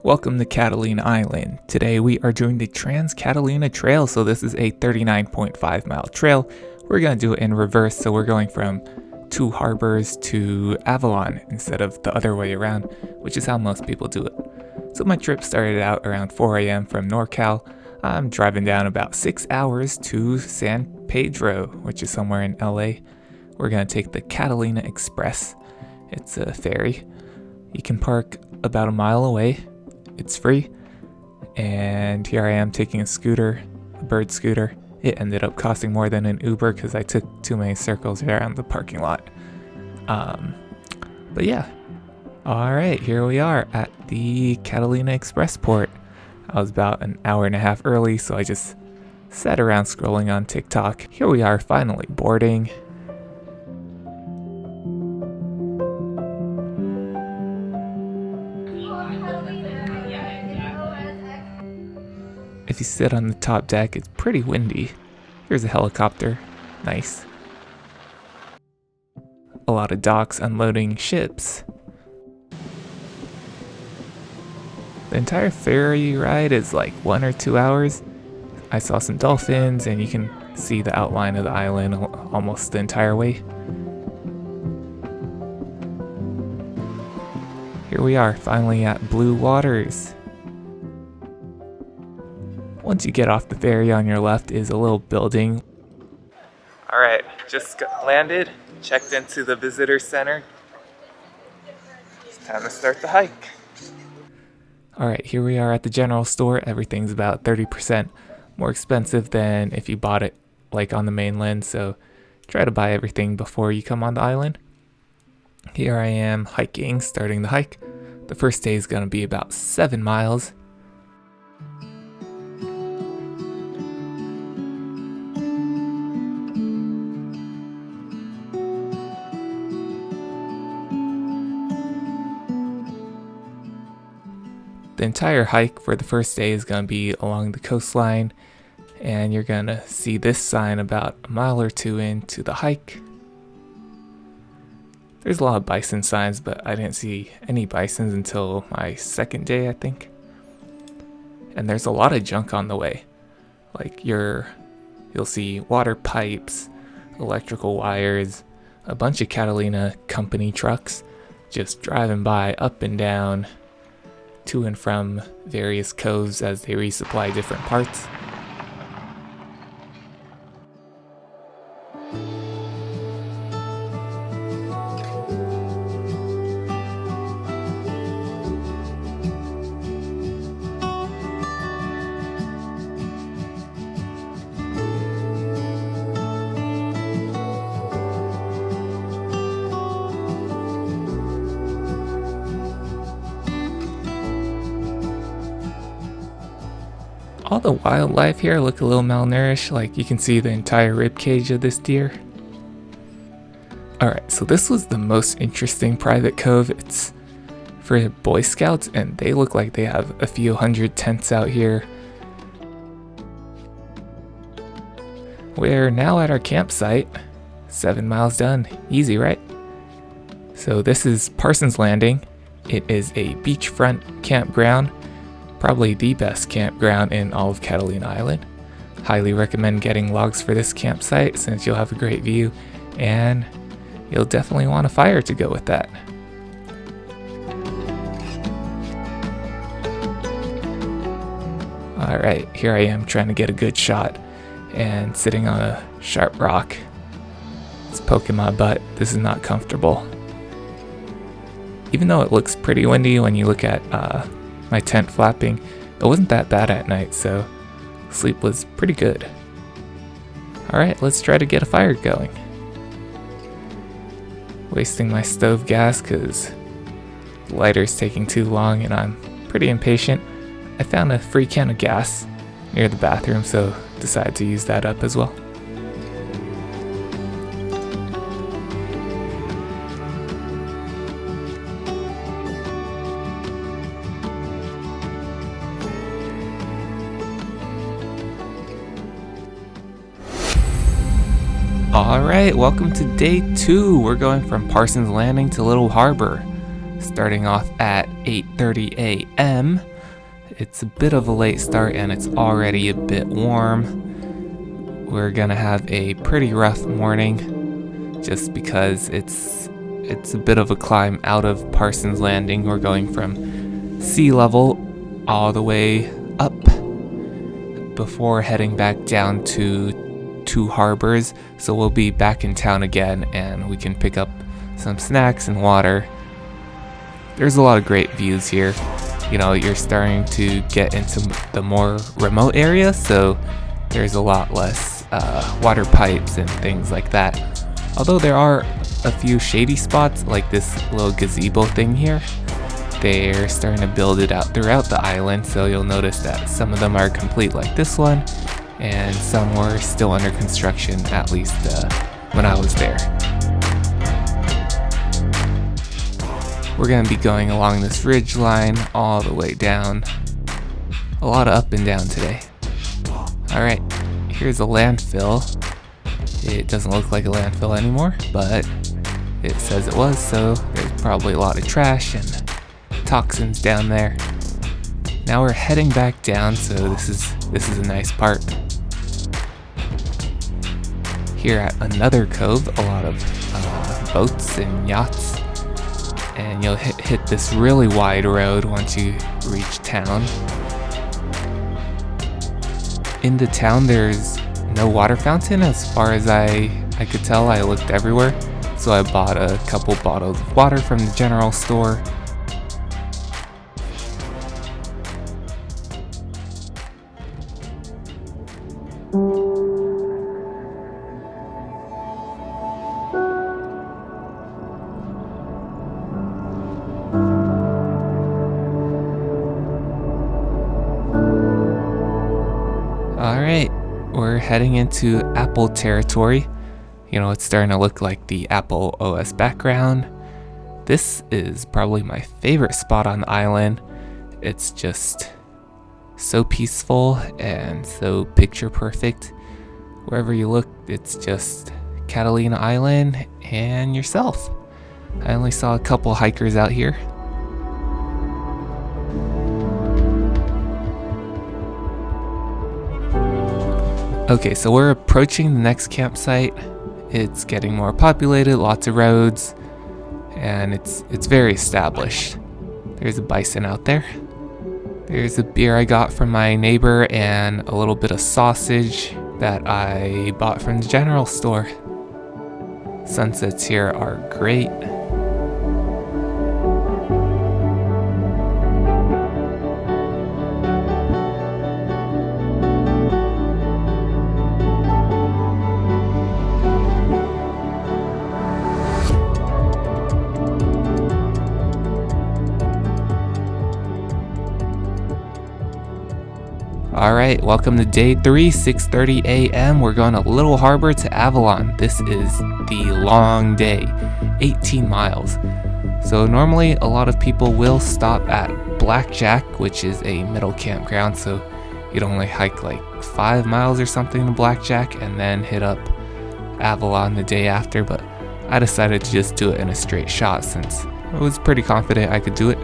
Welcome to Catalina Island. Today we are doing the Trans-Catalina Trail, so this is a 39.5 mile trail. We're going to do it in reverse, so we're going from Two Harbors to Avalon instead of the other way around, which is how most people do it. So my trip started out around 4 a.m. from NorCal. I'm driving down about 6 hours to San Pedro, which is somewhere in LA. We're going to take the Catalina Express. It's a ferry. You can park about a mile away. It's free. And here I am taking a bird scooter. It ended up costing more than an Uber because I took too many circles around the parking lot. But yeah. Alright, here we are at the Catalina Express port. I was about an hour and a half early, so I just sat around scrolling on TikTok. Here we are, finally boarding. If you sit on the top deck, it's pretty windy. Here's a helicopter. Nice. A lot of docks unloading ships. The entire ferry ride is like 1 or 2 hours. I saw some dolphins, and you can see the outline of the island almost the entire way. Here we are, finally at Blue Waters. Once you get off the ferry, on your left is a little building. Alright, just landed, checked into the visitor center. It's time to start the hike. Alright, here we are at the general store. Everything's about 30% more expensive than if you bought it like on the mainland, so try to buy everything before you come on the island. Here I am hiking, starting the hike. The first day is going to be about 7 miles. The entire hike for the first day is going to be along the coastline, and you're going to see this sign about a mile or two into the hike. There's a lot of bison signs, but I didn't see any bisons until my second day, I think. And there's a lot of junk on the way. Like you'll see water pipes, electrical wires, a bunch of Catalina company trucks just driving by up and down to and from various coves as they resupply different parts. All the wildlife here look a little malnourished, like you can see the entire rib cage of this deer. Alright, so this was the most interesting private cove. It's for Boy Scouts, and they look like they have a few hundred tents out here. We're now at our campsite. 7 miles done. Easy, right? So this is Parsons Landing. It is a beachfront campground. Probably the best campground in all of Catalina Island. Highly recommend getting logs for this campsite since you'll have a great view, and you'll definitely want a fire to go with that. Alright, here I am trying to get a good shot and sitting on a sharp rock. It's poking my butt. This is not comfortable. Even though it looks pretty windy when you look at my tent flapping, it wasn't that bad at night, so sleep was pretty good. Alright, let's try to get a fire going. Wasting my stove gas because the lighter's taking too long and I'm pretty impatient. I found a free can of gas near the bathroom, so decided to use that up as well. Alright, welcome to day 2. We're going from Parsons Landing to Little Harbor. Starting off at 8:30 a.m. it's a bit of a late start and it's already a bit warm. We're gonna have a pretty rough morning just because it's a bit of a climb out of Parsons Landing. We're going from sea level all the way up before heading back down to Two Harbors. So we'll be back in town again and we can pick up some snacks and water. There's a lot of great views here. You know, you're starting to get into the more remote area, so there's a lot less water pipes and things like that. Although there are a few shady spots, like this little gazebo thing here. They're starting to build it out throughout the island, so you'll notice that some of them are complete like this one, and some were still under construction, at least when I was there. We're going to be going along this ridge line all the way down. A lot of up and down today. Alright, here's a landfill. It doesn't look like a landfill anymore, but it says it was, so there's probably a lot of trash and toxins down there. Now we're heading back down, so this is a nice part. Here at another cove, a lot of boats and yachts, and you'll hit this really wide road once you reach town. In the town, there's no water fountain as far as I could tell. I looked everywhere, so I bought a couple bottles of water from the general store. Alright, we're heading into Apple territory. You know, it's starting to look like the Apple OS background. This is probably my favorite spot on the island. It's just so peaceful and so picture perfect. Wherever you look, it's just Catalina Island and yourself. I only saw a couple hikers out here. Okay, so we're approaching the next campsite. It's getting more populated, lots of roads, and it's very established. There's a bison out there. There's a beer I got from my neighbor and a little bit of sausage that I bought from the general store. Sunsets here are great. Alright, welcome to day 3, 6:30 a.m. We're going to Little Harbor to Avalon. This is the long day, 18 miles. So normally a lot of people will stop at Blackjack, which is a middle campground, so you'd only hike like 5 miles or something to Blackjack and then hit up Avalon the day after, but I decided to just do it in a straight shot since I was pretty confident I could do it.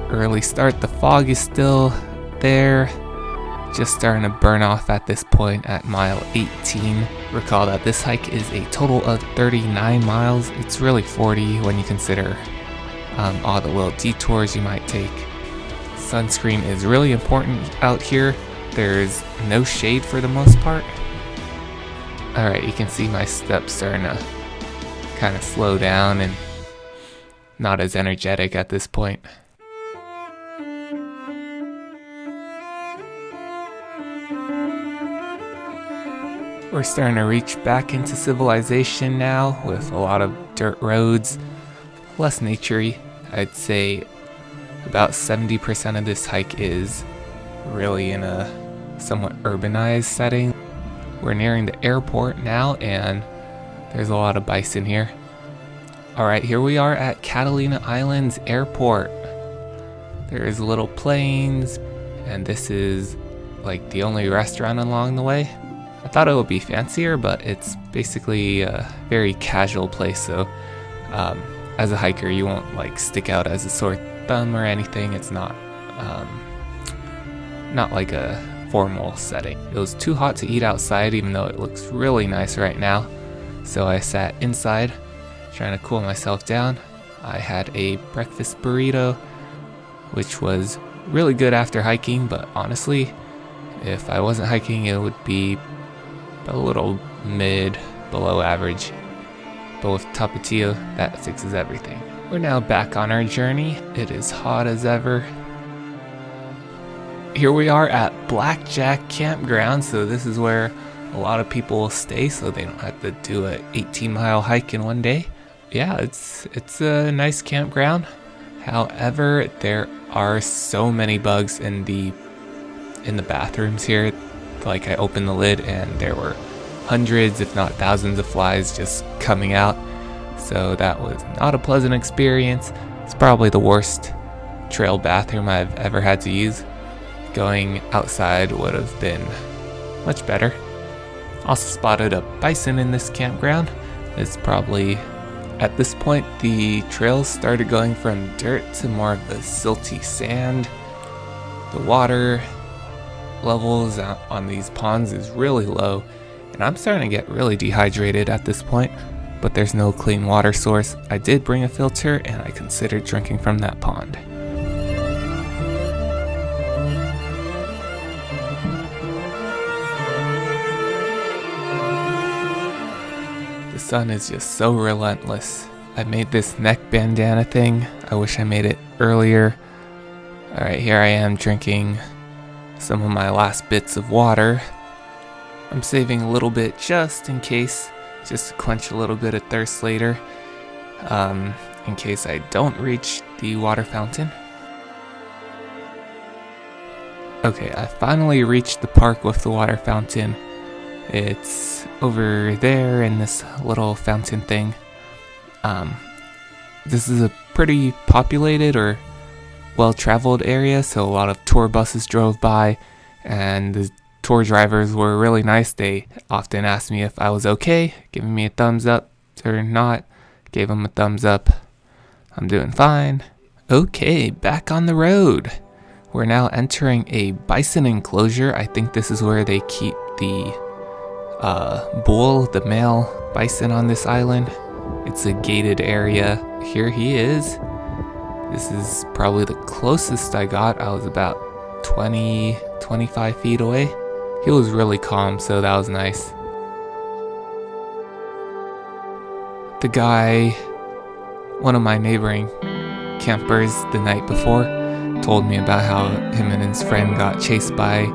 Early start, the fog is still there, just starting to burn off at this point at mile 18. Recall that this hike is a total of 39 miles. It's really 40 when you consider all the little detours you might take. Sunscreen is really important out here. There's no shade for the most part. Alright, you can see my steps starting to kind of slow down and not as energetic at this point. We're starting to reach back into civilization now with a lot of dirt roads, less naturey. I'd say about 70% of this hike is really in a somewhat urbanized setting. We're nearing the airport now and there's a lot of bison here. Alright, here we are at Catalina Island's airport. There's little planes and this is like the only restaurant along the way. I thought it would be fancier, but it's basically a very casual place, so as a hiker you won't like stick out as a sore thumb or anything. It's not like a formal setting. It was too hot to eat outside, even though it looks really nice right now. So I sat inside, trying to cool myself down. I had a breakfast burrito, which was really good after hiking, but honestly, if I wasn't hiking, it would be a little below average. But with Tapatio, that fixes everything. We're now back on our journey. It is hot as ever. Here we are at Blackjack Campground, so this is where a lot of people will stay so they don't have to do an 18-mile hike in one day. Yeah, it's a nice campground. However, there are so many bugs in the bathrooms here. Like, I opened the lid and there were hundreds, if not thousands, of flies just coming out. So that was not a pleasant experience. It's probably the worst trail bathroom I've ever had to use. Going outside would have been much better. Also spotted a bison in this campground. It's probably, at this point, the trails started going from dirt to more of the silty sand. The water levels on these ponds is really low, and I'm starting to get really dehydrated at this point, but there's no clean water source. I did bring a filter, and I considered drinking from that pond. The sun is just so relentless. I made this neck bandana thing. I wish I made it earlier. Alright, here I am drinking some of my last bits of water. I'm saving a little bit just in case, just to quench a little bit of thirst later, in case I don't reach the water fountain. Okay, I finally reached the park with the water fountain. It's over there in this little fountain thing. This is a pretty populated or well-traveled area, so a lot of tour buses drove by, and the tour drivers were really nice. They often asked me if I was okay, giving me a thumbs up or not. Gave them a thumbs up. I'm doing fine. Okay, back on the road. We're now entering a bison enclosure. I think this is where they keep the bull, the male bison on this island. It's a gated area. Here he is. This is probably the closest I got. I was about 25 feet away. He was really calm, so that was nice. The guy, one of my neighboring campers the night before, told me about how him and his friend got chased by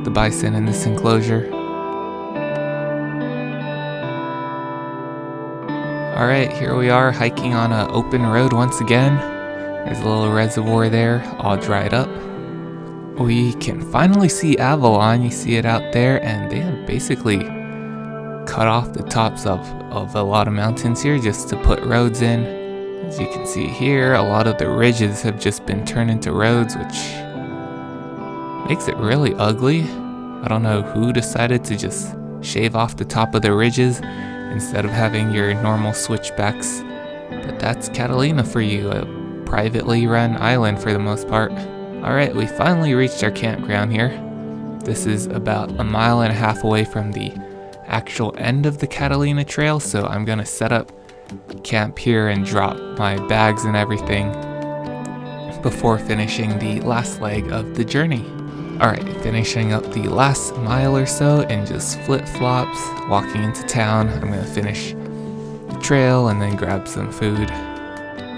the bison in this enclosure. Alright, here we are hiking on an open road once again. There's a little reservoir there, all dried up. We can finally see Avalon. You see it out there, and they have basically cut off the tops of a lot of mountains here just to put roads in. As you can see here, a lot of the ridges have just been turned into roads, which makes it really ugly. I don't know who decided to just shave off the top of the ridges instead of having your normal switchbacks. But that's Catalina for you, a privately run island for the most part. Alright, we finally reached our campground here. This is about 1.5 miles away from the actual end of the Catalina trail, so I'm gonna set up camp here and drop my bags and everything before finishing the last leg of the journey. Alright, finishing up the last mile or so in just flip-flops, walking into town. I'm gonna finish the trail and then grab some food.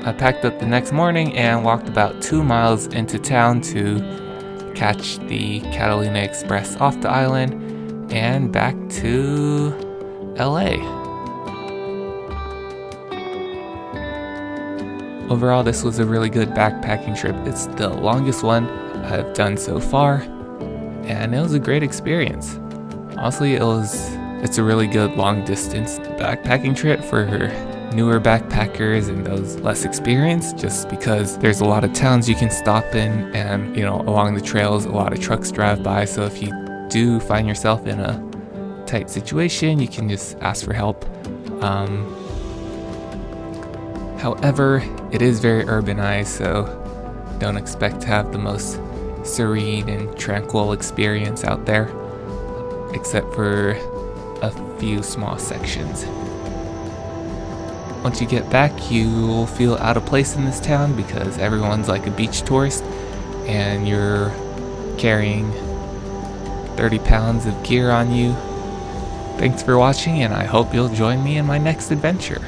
I packed up the next morning and walked about 2 miles into town to catch the Catalina Express off the island and back to LA. Overall, this was a really good backpacking trip. It's the longest one I've done so far, and it was a great experience. Honestly, it's a really good long distance backpacking trip for newer backpackers and those less experienced, just because there's a lot of towns you can stop in, and along the trails a lot of trucks drive by, so if you do find yourself in a tight situation, you can just ask for help. However, it is very urbanized, so Don't expect to have the most serene and tranquil experience out there, except for a few small sections. Once you get back, you'll feel out of place in this town because everyone's like a beach tourist and you're carrying 30 pounds of gear on you. Thanks for watching, and I hope you'll join me in my next adventure.